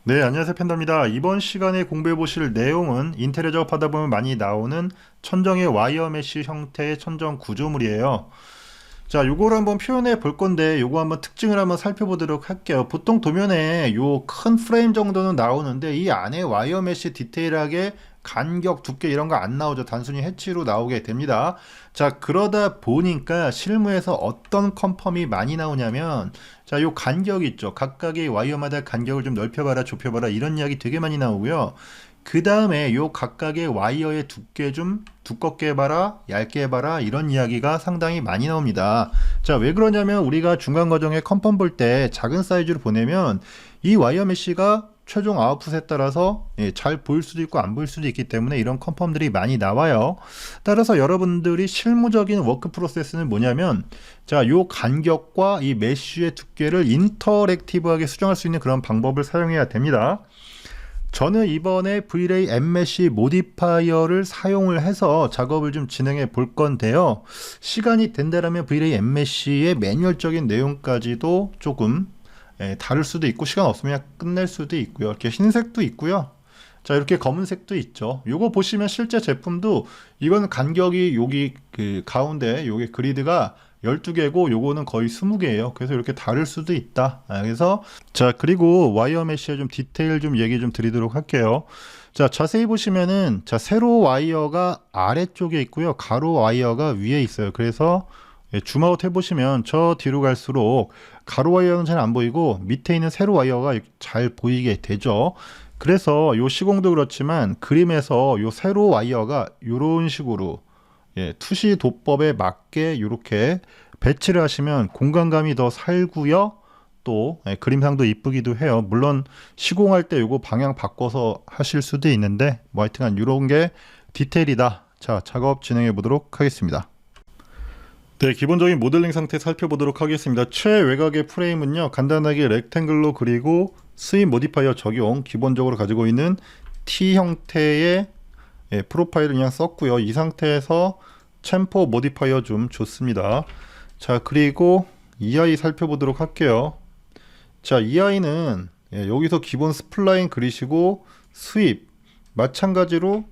네, 안녕하세요. 팬더입니다. 이번 시간에 공부해 보실 내용은 인테리어 작업하다 보면 많이 나오는 천정의 와이어 메쉬 형태의 천정 구조물이에요. 자, 요거를 한번 표현해 볼 건데 요거 한번 특징을 한번 살펴보도록 할게요. 보통 도면에 요 큰 프레임 정도는 나오는데 이 안에 와이어 메쉬 디테일하게 간격, 두께 이런 거 안 나오죠. 단순히 해치로 나오게 됩니다. 자, 그러다 보니까 실무에서 어떤 컨펌이 많이 나오냐면 자, 요 간격 있죠. 각각의 와이어마다 간격을 좀 넓혀봐라, 좁혀봐라 이런 이야기 되게 많이 나오고요. 그 다음에 요 각각의 와이어의 두께 좀 두껍게 해봐라, 얇게 해봐라 이런 이야기가 상당히 많이 나옵니다. 자, 왜 그러냐면 우리가 중간 과정에 컨펌 볼 때 작은 사이즈로 보내면 이 와이어 메쉬가 최종 아웃풋에 따라서 잘 보일 수도 있고 안 보일 수도 있기 때문에 이런 컨펌들이 많이 나와요. 따라서 여러분들이 실무적인 워크 프로세스는 뭐냐면 자, 요 간격과 이 메쉬의 두께를 인터랙티브하게 수정할 수 있는 그런 방법을 사용해야 됩니다. 저는 이번에 V-Ray Mmesh 모디파이어를 사용을 해서 작업을 좀 진행해 볼 건데요. 시간이 된다라면 V-Ray Mmesh의 매뉴얼적인 내용까지도 조금 다를 수도 있고 시간 없으면 끝낼 수도 있고요. 이렇게 흰색도 있고요. 자, 이렇게 검은색도 있죠. 요거 보시면 실제 제품도 이건 간격이 여기 그 가운데 요게 그리드가 12개고 요거는 거의 20개예요. 그래서 이렇게 다를 수도 있다. 그래서 자, 그리고 와이어 메쉬의 좀 디테일 좀 얘기 좀 드리도록 할게요. 자, 자세히 보시면은 자, 세로 와이어가 아래쪽에 있고요. 가로 와이어가 위에 있어요. 그래서 줌아웃 해보시면 저 뒤로 갈수록 가로 와이어는 잘 안 보이고 밑에 있는 세로 와이어가 잘 보이게 되죠. 그래서 요 시공도 그렇지만 그림에서 요 세로 와이어가 이런 식으로 투시 도법에 맞게 이렇게 배치를 하시면 공간감이 더 살고요. 또 그림상도 이쁘기도 해요. 물론 시공할 때 요거 방향 바꿔서 하실 수도 있는데 뭐 하여튼간 이런 게 디테일이다. 자, 작업 진행해 보도록 하겠습니다. 네, 기본적인 모델링 상태 살펴보도록 하겠습니다. 최외곽의 프레임은요, 간단하게 렉탱글로 그리고 스윕 모디파이어 적용, 기본적으로 가지고 있는 T 형태의 프로파일을 그냥 썼고요. 이 상태에서 챔퍼 모디파이어 좀 좋습니다. 자, 그리고 EI 살펴보도록 할게요. 자, EI는 여기서 기본 스플라인 그리시고 스윕 마찬가지로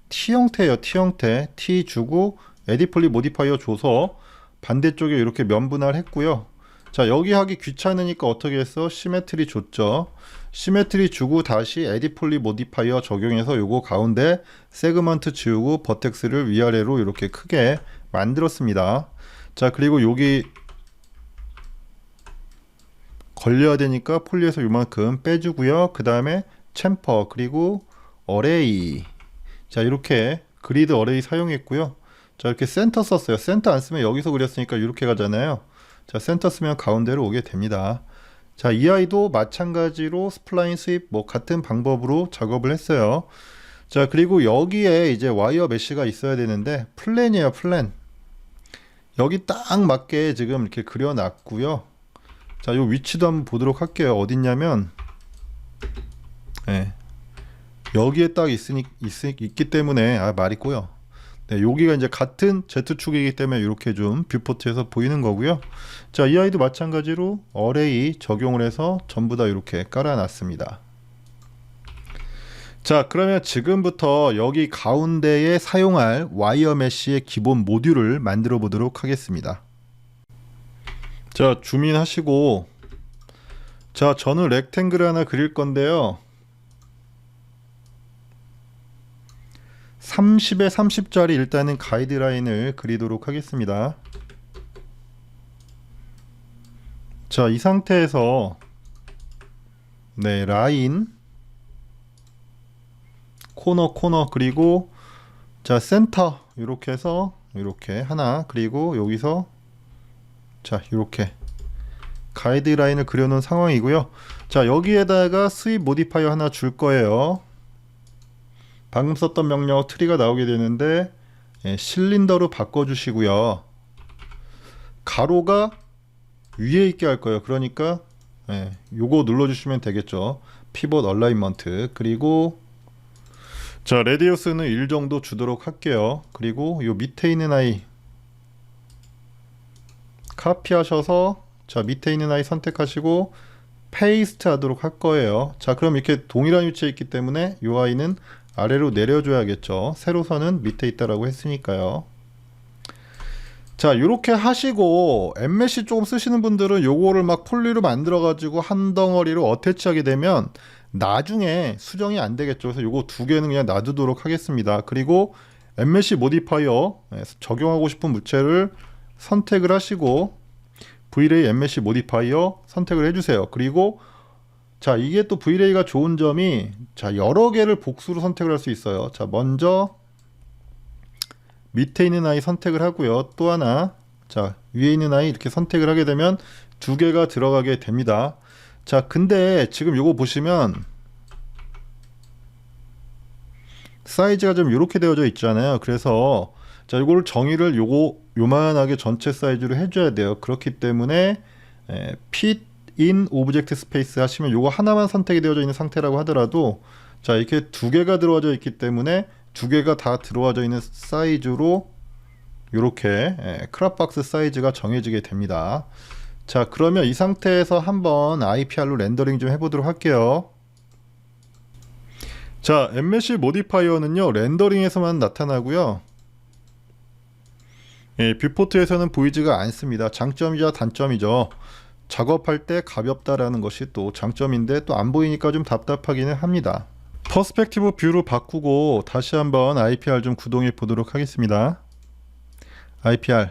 T 형태예요. T 형태 T 주고 에디폴리 모디파이어 줘서 반대쪽에 이렇게 면분할 했고요. 자, 여기 하기 귀찮으니까 어떻게 했어? 시메트리 줬죠. 시메트리 주고 다시 에디폴리 모디파이어 적용해서 요거 가운데 세그먼트 지우고 버텍스를 위아래로 이렇게 크게 만들었습니다. 자, 그리고 여기 걸려야 되니까 폴리에서 요만큼 빼주고요. 그 다음에 챔퍼 그리고 어레이, 자, 이렇게 그리드 어레이 사용했고요. 자, 이렇게 센터 썼어요. 센터 안 쓰면 여기서 그렸으니까 이렇게 가잖아요. 자, 센터 쓰면 가운데로 오게 됩니다. 자, 이 아이도 마찬가지로 스플라인 스윕 뭐 같은 방법으로 작업을 했어요. 자, 그리고 여기에 이제 와이어 메쉬가 있어야 되는데 플랜이에요. 플랜. 여기 딱 맞게 지금 이렇게 그려놨고요. 자, 요 위치도 한번 보도록 할게요. 어딨냐면 여기에 딱 있기 때문에 말이 꼬여. 네, 여기가 이제 같은 Z축이기 때문에 이렇게 좀 뷰포트에서 보이는 거고요. 자, 이 아이도 마찬가지로 어레이 적용을 해서 전부 다 이렇게 깔아놨습니다. 자, 그러면 지금부터 여기 가운데에 사용할 와이어 메쉬의 기본 모듈을 만들어 보도록 하겠습니다. 자, 줌인 하시고, 자, 저는 렉탱글 하나 그릴 건데요. 30에 30짜리 일단은 가이드라인을 그리도록 하겠습니다. 자, 이 상태에서 라인 코너 그리고 자, 센터 이렇게 해서 이렇게 하나, 그리고 여기서 자, 이렇게 가이드라인을 그려놓은 상황이고요. 자, 여기에다가 스윕 모디파이어 하나 줄 거예요. 방금 썼던 명령 트리가 나오게 되는데 실린더로 바꿔주시고요. 가로가 위에 있게 할 거예요. 그러니까 요거 눌러주시면 되겠죠. 피벗 얼라인먼트. 그리고 자, 레디우스는 1 정도 주도록 할게요. 그리고 요 밑에 있는 아이 카피하셔서 자, 밑에 있는 아이 선택하시고 페이스트 하도록 할 거예요. 자, 그럼 이렇게 동일한 위치에 있기 때문에 이 아이는 아래로 내려줘야겠죠. 세로선은 밑에 있다라고 했으니까요. 자, 이렇게 하시고 엠메시 조금 쓰시는 분들은 요거를 막 폴리로 만들어 가지고 한 덩어리로 어태치하게 되면 나중에 수정이 안 되겠죠. 그래서 요거 두 개는 그냥 놔두도록 하겠습니다. 그리고 엠메시 모디파이어 적용하고 싶은 물체를 선택을 하시고 Vray 엠메시 모디파이어 선택을 해주세요. 그리고 자, 이게 또 Vray가 좋은 점이 자, 여러 개를 복수로 선택을 할 수 있어요. 자, 먼저 밑에 있는 아이 선택을 하고요. 또 하나, 자, 위에 있는 아이 이렇게 선택을 하게 되면 두 개가 들어가게 됩니다. 자, 근데 지금 요거 보시면 사이즈가 좀 이렇게 되어져 있잖아요. 그래서 자, 이거를 정의를 요만하게 전체 사이즈로 해줘야 돼요. 그렇기 때문에 fit in object space 하시면 요거 하나만 선택이 되어져 있는 상태라고 하더라도 자, 이렇게 두 개가 들어와져 있기 때문에 두 개가 다 들어와져 있는 사이즈로 이렇게 크롭박스 사이즈가 정해지게 됩니다. 자, 그러면 이 상태에서 한번 IPR로 렌더링 좀 해보도록 할게요. 자, 엠메시 모디파이어는요 렌더링에서만 나타나고요. 뷰포트에서는 보이지가 않습니다. 장점이자 단점이죠. 작업할 때 가볍다라는 것이 또 장점인데 또 안 보이니까 좀 답답하기는 합니다. 퍼스펙티브 뷰로 바꾸고 다시 한번 IPR 좀 구동해 보도록 하겠습니다. IPR.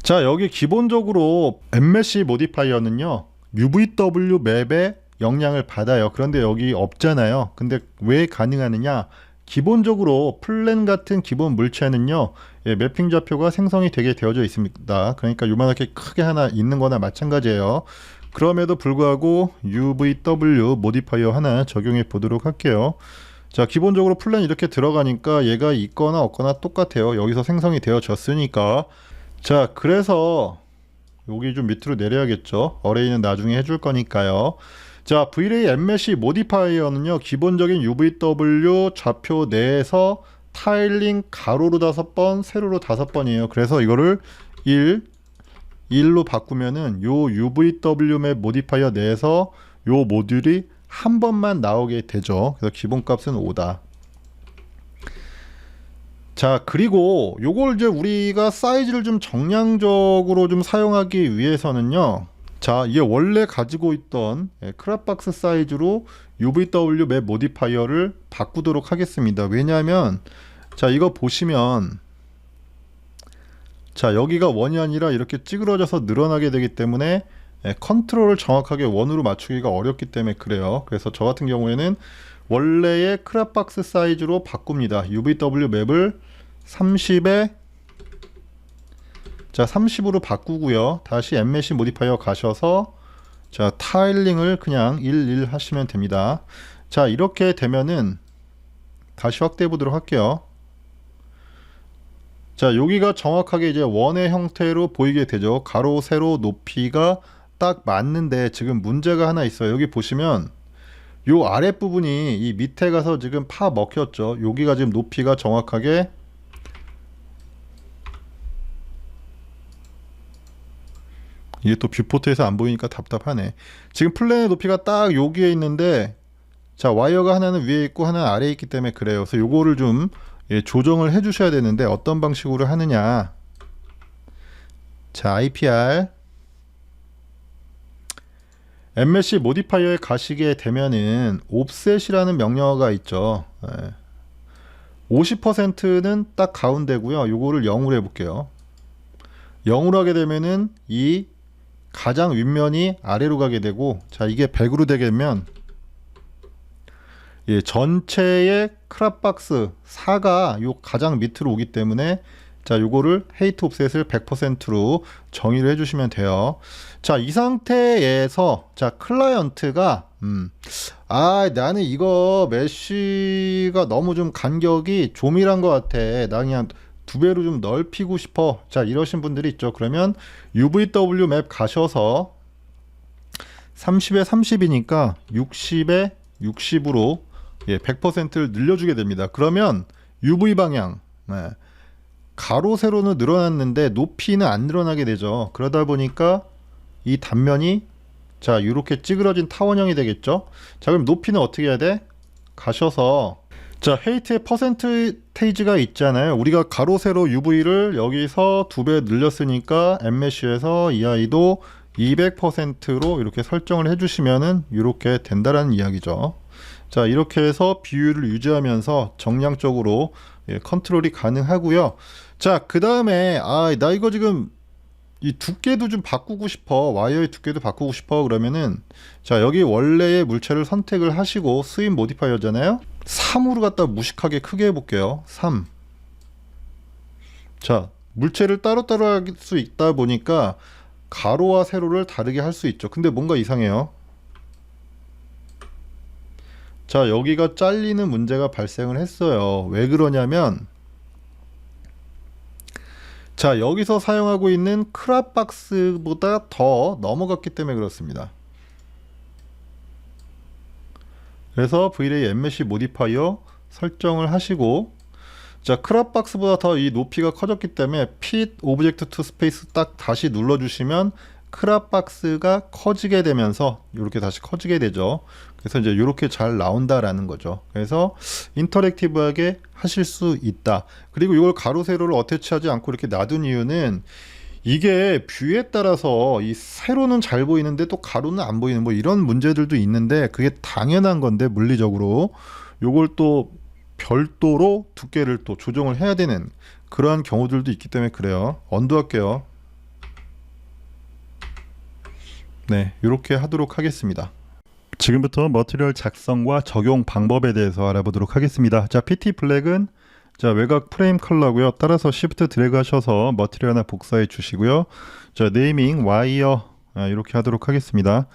자, 여기 기본적으로 엠메시 모디파이어는요 UVW 맵의 영향을 받아요. 그런데 여기 없잖아요. 근데 왜 가능하느냐? 기본적으로 플랜 같은 기본 물체는요 매핑 좌표가 생성이 되게 되어져 있습니다. 그러니까 요만하게 크게 하나 있는 거나 마찬가지예요. 그럼에도 불구하고 UVW 모디파이어 하나 적용해 보도록 할게요. 자, 기본적으로 플랜 이렇게 들어가니까 얘가 있거나 없거나 똑같아요. 여기서 생성이 되어졌으니까. 자, 그래서 여기 좀 밑으로 내려야겠죠. 어레이는 나중에 해줄 거니까요. 자, Vray 엠메시 모디파이어는요 기본적인 UVW 좌표 내에서 타일링 가로로 5번, 세로로 5번이에요. 그래서 이거를 1로 바꾸면은 요 UVW 맵 모디파이어 내에서 요 모듈이 한 번만 나오게 되죠. 그래서 기본값은 5다. 자, 그리고 요걸 이제 우리가 사이즈를 좀 정량적으로 좀 사용하기 위해서는요. 자, 이게 원래 가지고 있던 크롭박스 사이즈로 UVW 맵 모디파이어를 바꾸도록 하겠습니다. 왜냐하면 자, 이거 보시면 자, 여기가 원이 아니라 이렇게 찌그러져서 늘어나게 되기 때문에 컨트롤을 정확하게 원으로 맞추기가 어렵기 때문에 그래요. 그래서 저 같은 경우에는 원래의 크롭박스 사이즈로 바꿉니다. UVW 맵을 30에 자, 30으로 바꾸고요. 다시 엠메시 모디파이어 가셔서 자, 타일링을 그냥 1 하시면 됩니다. 자, 이렇게 되면은 다시 확대해 보도록 할게요. 자, 여기가 정확하게 이제 원의 형태로 보이게 되죠. 가로, 세로, 높이가 딱 맞는데 지금 문제가 하나 있어요. 여기 보시면 요 아랫부분이 이 밑에 가서 지금 파 먹혔죠. 여기가 지금 높이가 정확하게 이게 또 뷰포트에서 안 보이니까 답답하네. 지금 플랜의 높이가 딱 여기에 있는데 자, 와이어가 하나는 위에 있고 하나는 아래에 있기 때문에 그래요. 그래서 요거를 좀 조정을 해 주셔야 되는데 어떤 방식으로 하느냐. 자, IPR 엠메시 모디파이어에 가시게 되면은 옵셋이라는 명령어가 있죠. 50%는 딱 가운데고요. 요거를 0으로 해볼게요. 0으로 하게 되면은 이 가장 윗면이 아래로 가게 되고, 자, 이게 100으로 되게 되면 전체의 크롭박스 4가 요 가장 밑으로 오기 때문에 자, 요거를 헤이트 옵셋을 100%로 정의를 해주시면 돼요. 자, 이 상태에서 자, 클라이언트가 나는 이거 메쉬가 너무 좀 간격이 조밀한 것 같아. 나 그냥 2배로 좀 넓히고 싶어. 자, 이러신 분들이 있죠. 그러면 UVW 맵 가셔서 30에 30이니까 60에 60으로 100%를 늘려주게 됩니다. 그러면 UV 방향 가로 세로는 늘어났는데 높이는 안 늘어나게 되죠. 그러다 보니까 이 단면이 자, 이렇게 찌그러진 타원형이 되겠죠. 자, 그럼 높이는 어떻게 해야 돼? 가셔서 자, 헤이트의 퍼센테이지가 있잖아요. 우리가 가로 세로 UV를 여기서 2배 늘렸으니까 엠메쉬에서 이 아이도 200%로 이렇게 설정을 해주시면은 이렇게 된다라는 이야기죠. 자, 이렇게 해서 비율을 유지하면서 정량적으로 컨트롤이 가능하고요. 자, 그 다음에 나 이거 지금 이 두께도 좀 바꾸고 싶어, 와이어의 두께도 바꾸고 싶어 그러면은 자, 여기 원래의 물체를 선택을 하시고 스윕 모디파이어잖아요. 3으로 갖다 무식하게 크게 해볼게요. 3. 자, 물체를 따로따로 할 수 있다 보니까 가로와 세로를 다르게 할 수 있죠. 근데 뭔가 이상해요. 자, 여기가 잘리는 문제가 발생을 했어요. 왜 그러냐면 자, 여기서 사용하고 있는 크랍박스보다 더 넘어갔기 때문에 그렇습니다. 그래서 V-Ray 엠메쉬 모디파이어 설정을 하시고 자, 크랍박스보다 더 이 높이가 커졌기 때문에 Fit Object to Space 딱 다시 눌러주시면 크랍박스가 커지게 되면서 이렇게 다시 커지게 되죠. 그래서 이제 이렇게 잘 나온다라는 거죠. 그래서 인터랙티브하게 하실 수 있다. 그리고 이걸 가로 세로를 어태치하지 않고 이렇게 놔둔 이유는 이게 뷰에 따라서 이 세로는 잘 보이는데 또 가로는 안 보이는 뭐 이런 문제들도 있는데 그게 당연한 건데 물리적으로 요걸 또 별도로 두께를 또 조정을 해야 되는 그러한 경우들도 있기 때문에 그래요. 언두할게요. 네, 이렇게 하도록 하겠습니다. 지금부터 머티리얼 작성과 적용 방법에 대해서 알아보도록 하겠습니다. 자, PT 블랙은 자, 외곽 프레임 컬러고요. 따라서 Shift 드래그 하셔서 머티리얼 하나 복사해 주시고요. 자, 네이밍 와이어 이렇게 하도록 하겠습니다.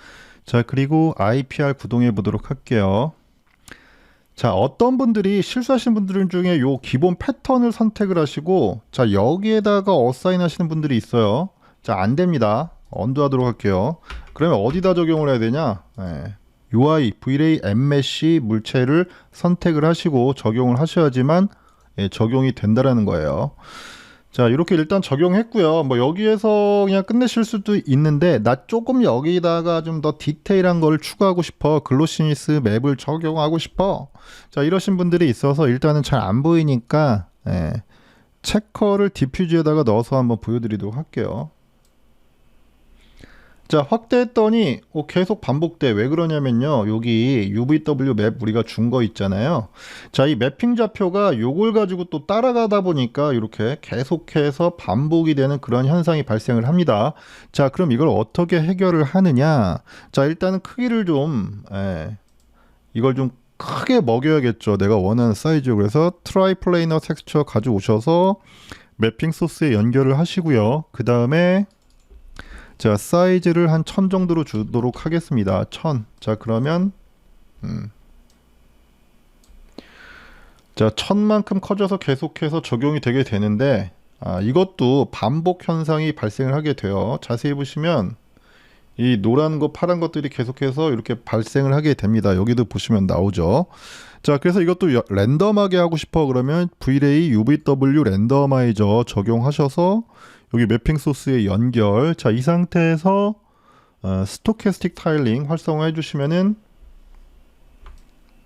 자, 그리고 IPR 구동해 보도록 할게요. 자, 어떤 분들이 실수하신 분들 중에 요 기본 패턴을 선택을 하시고 자, 여기에다가 어사인 하시는 분들이 있어요. 자, 안 됩니다. 언두하도록 할게요. 그러면 어디다 적용을 해야 되냐? UI, V-Ray 엠메쉬 물체를 선택을 하시고 적용을 하셔야지만 적용이 된다라는 거예요. 자, 이렇게 일단 적용했고요. 뭐 여기에서 그냥 끝내실 수도 있는데 나 조금 여기다가 좀 더 디테일한 걸 추가하고 싶어. 글로시니스 맵을 적용하고 싶어. 자, 이러신 분들이 있어서 일단은 잘 안 보이니까 체커를 디퓨즈에다가 넣어서 한번 보여드리도록 할게요. 자, 확대했더니 계속 반복돼. 왜 그러냐면요, 여기 UVW 맵 우리가 준 거 있잖아요. 자, 이 매핑 좌표가 요걸 가지고 또 따라가다 보니까 이렇게 계속해서 반복이 되는 그런 현상이 발생을 합니다. 자, 그럼 이걸 어떻게 해결을 하느냐? 자, 일단은 크기를 좀 이걸 좀 크게 먹여야겠죠. 내가 원하는 사이즈. 그래서 트라이플레이너 텍스처 가져오셔서 매핑 소스에 연결을 하시고요. 그 다음에 자, 사이즈를 한 1000 정도로 주도록 하겠습니다. 1000. 자, 그러면 자, 1000만큼 커져서 계속해서 적용이 되게 되는데 이것도 반복 현상이 발생을 하게 돼요. 자세히 보시면 이 노란 거 파란 것들이 계속해서 이렇게 발생을 하게 됩니다. 여기도 보시면 나오죠. 자, 그래서 이것도 랜덤하게 하고 싶어 그러면 V-Ray UVW 랜더마이저 적용하셔서 여기 매핑 소스의 연결. 자, 이 상태에서 스토캐스틱 타일링 활성화해 주시면은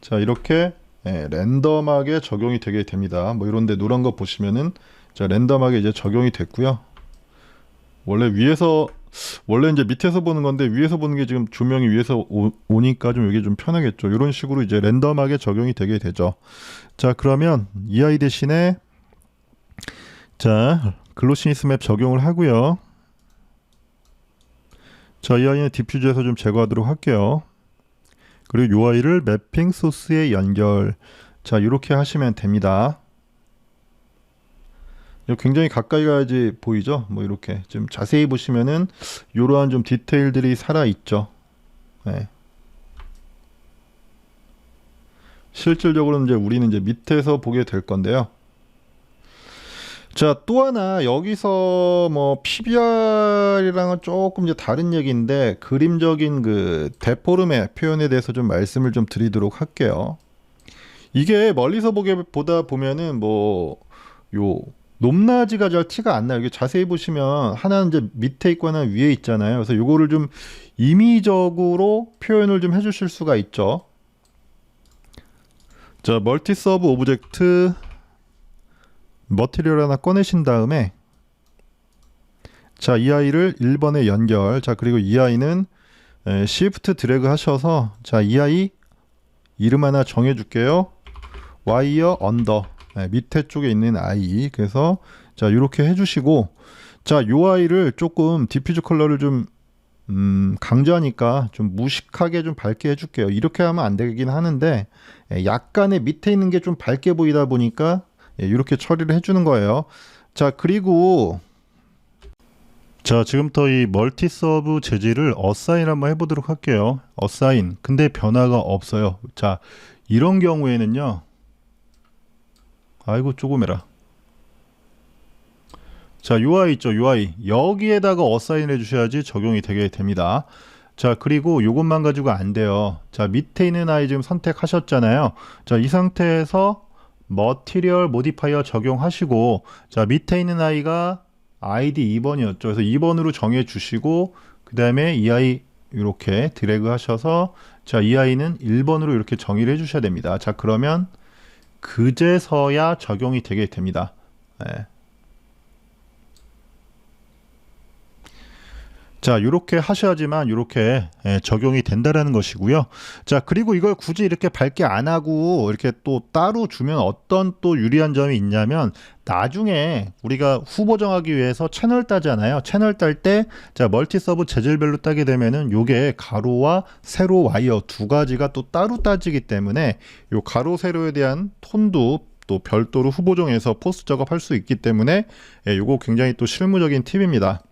자, 이렇게 랜덤하게 적용이 되게 됩니다. 뭐 이런데 노란 거 보시면은 자, 랜덤하게 이제 적용이 됐고요. 원래 이제 밑에서 보는 건데 위에서 보는 게 지금 조명이 위에서 오니까 좀 이게 좀 편하겠죠. 이런 식으로 이제 랜덤하게 적용이 되게 되죠. 자, 그러면 이 아이 대신에 자, 글로시니스 맵 적용을 하고요. 자, 이 아이는 디퓨저에서 좀 제거하도록 할게요. 그리고 이 아이를 매핑 소스에 연결. 자, 이렇게 하시면 됩니다. 굉장히 가까이 가야지 보이죠? 뭐 이렇게 좀 자세히 보시면은 이러한 좀 디테일들이 살아 있죠. 실질적으로는 이제 우리는 이제 밑에서 보게 될 건데요. 자, 또 하나 여기서 뭐 PBR이랑은 조금 이제 다른 얘기인데 그림적인 그 데포름의 표현에 대해서 좀 말씀을 좀 드리도록 할게요. 이게 멀리서 보다 보면은 뭐 높낮이가 잘 티가 안 나요. 이게 자세히 보시면 하나는 이제 밑에 있고 하나는 위에 있잖아요. 그래서 요거를 좀 임의적으로 표현을 좀 해주실 수가 있죠. 자, 멀티 서브 오브젝트 머티리얼 하나 꺼내신 다음에, 자, 이 아이를 1번에 연결. 자, 그리고 이 아이는 시프트 드래그 하셔서, 자, 이 아이 이름 하나 정해 줄게요. 와이어 언더. 밑에 쪽에 있는 아이. 그래서 자, 이렇게 해주시고, 자, 요 아이를 조금 디퓨즈 컬러를 좀 강조하니까 좀 무식하게 좀 밝게 해줄게요. 이렇게 하면 안 되긴 하는데, 약간의 밑에 있는 게 좀 밝게 보이다 보니까 이렇게 처리를 해주는 거예요. 자, 그리고 자, 지금부터 이 멀티 서브 재질을 어사인 한번 해보도록 할게요. 어사인. 근데 변화가 없어요. 자, 이런 경우에는요. 아이고, 조금해라. 자, UI 있죠, UI. 여기에다가 어사인 해주셔야지 적용이 되게 됩니다. 자, 그리고 요것만 가지고 안 돼요. 자, 밑에 있는 아이 지금 선택하셨잖아요. 자, 이 상태에서 머티리얼 모디파이어 적용하시고, 자, 밑에 있는 아이가 아이디 2번이었죠. 그래서 2번으로 정해 주시고, 그 다음에 이 아이 이렇게 드래그 하셔서, 자, 이 아이는 1번으로 이렇게 정의를 해주셔야 됩니다. 자, 그러면 그제서야 적용이 되게 됩니다. 네. 자, 이렇게 하셔야지만 이렇게 적용이 된다라는 것이고요. 자, 그리고 이걸 굳이 이렇게 밝게 안 하고 이렇게 또 따로 주면 어떤 또 유리한 점이 있냐면, 나중에 우리가 후보 정하기 위해서 채널 따잖아요. 채널 딸 때, 자, 멀티 서브 재질별로 따게 되면은 요게 가로와 세로 와이어 두 가지가 또 따로 따지기 때문에 요 가로 세로에 대한 톤도 또 별도로 후보 정해서 포스 작업할 수 있기 때문에 요거 굉장히 또 실무적인 팁입니다.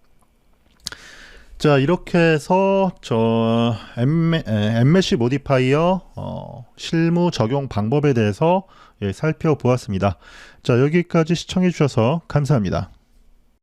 자, 이렇게 해서 저 엠메시 모디파이어 실무 적용 방법에 대해서 살펴보았습니다. 자, 여기까지 시청해 주셔서 감사합니다.